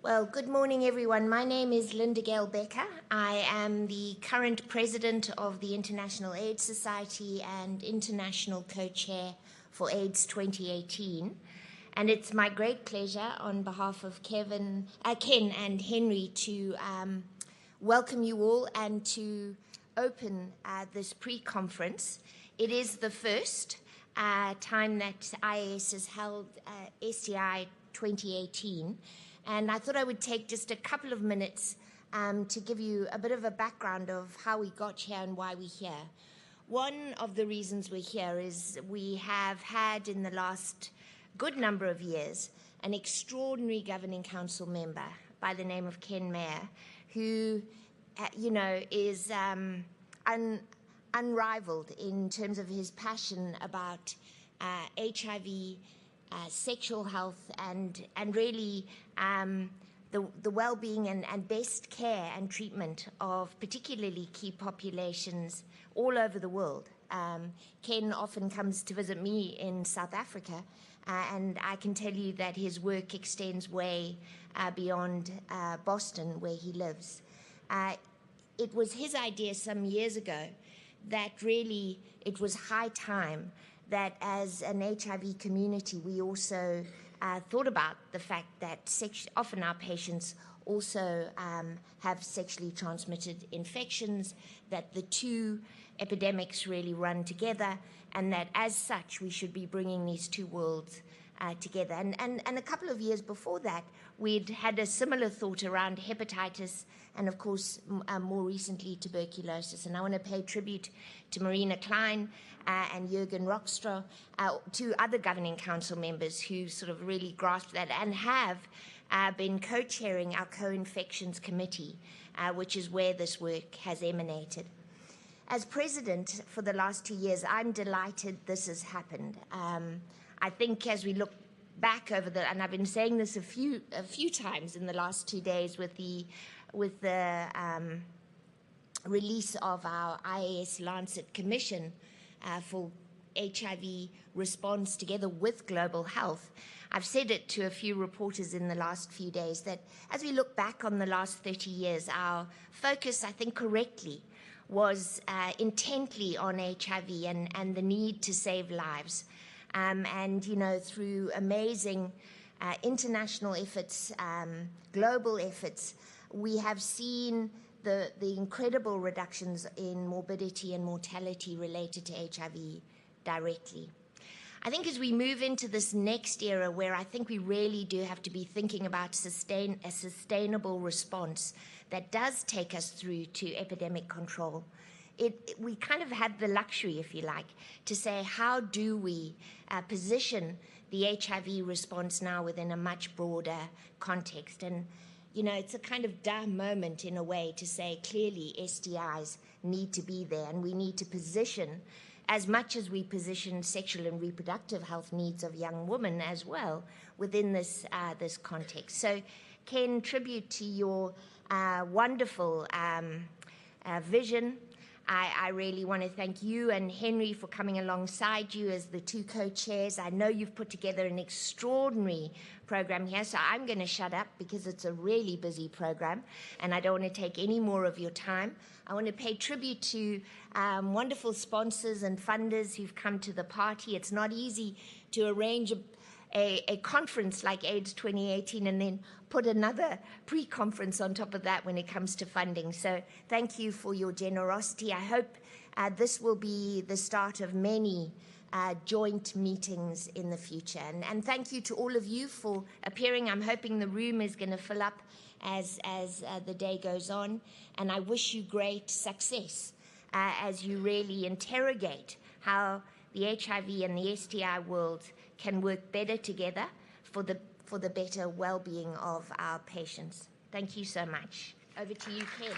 Well, good morning, everyone. My name is Linda-Gail Bekker. I am the current president of the International AIDS Society and international co-chair for AIDS 2018. And it's my great pleasure on behalf of Ken and Henry to welcome you all and to open this pre-conference. It is the first time that IAS has held STI 2018. And I thought I would take just a couple of minutes to give you a bit of a background of how we got here and why we're here. One of the reasons we're here is we have had in the last good number of years an extraordinary governing council member by the name of Ken Mayer, who, is unrivaled in terms of his passion about HIV, sexual health, and really the well-being and best care and treatment of particularly key populations all over the world. Ken often comes to visit me in South Africa, and I can tell you that his work extends way beyond Boston, where he lives. It was his idea some years ago that really it was high time that as an HIV community, we also thought about the fact that often our patients also have sexually transmitted infections, that the two epidemics really run together, and that as such, we should be bringing these two worlds together. And a couple of years before that, we'd had a similar thought around hepatitis and, of course, more recently, tuberculosis. And I want to pay tribute to Marina Klein and Jürgen Rockstra, two other governing council members who sort of really grasped that and have been co-chairing our Coinfections committee, which is where this work has emanated. As president for the last 2 years, I'm delighted this has happened. I think as we look back over and I've been saying this a few times in the last 2 days with the release of our IAS Lancet Commission for HIV response together with global health. I've said it to a few reporters in the last few days that as we look back on the last 30 years, our focus, I think correctly, was intently on HIV and the need to save lives. And, through amazing international efforts, global efforts, we have seen the incredible reductions in morbidity and mortality related to HIV directly. I think as we move into this next era where I think we really do have to be thinking about a sustainable response that does take us through to epidemic control, we kind of have the luxury, if you like, to say how do we position the HIV response now within a much broader context. And it's a kind of dumb moment in a way to say clearly STIs need to be there, and we need to position as much as we position sexual and reproductive health needs of young women as well within this context. So, Ken, tribute to your wonderful vision. I really want to thank you and Henry for coming alongside you as the two co-chairs. I know you've put together an extraordinary program here, so I'm going to shut up because it's a really busy program and I don't want to take any more of your time. I want to pay tribute to wonderful sponsors and funders who've come to the party. It's not easy to arrange a conference like AIDS 2018 and then put another pre-conference on top of that when it comes to funding. So thank you for your generosity. I hope this will be the start of many joint meetings in the future. And thank you to all of you for appearing. I'm hoping the room is going to fill up as the day goes on. And I wish you great success as you really interrogate how the HIV and the STI world can work better together for the better well-being of our patients. Thank you so much. Over to you, Ken.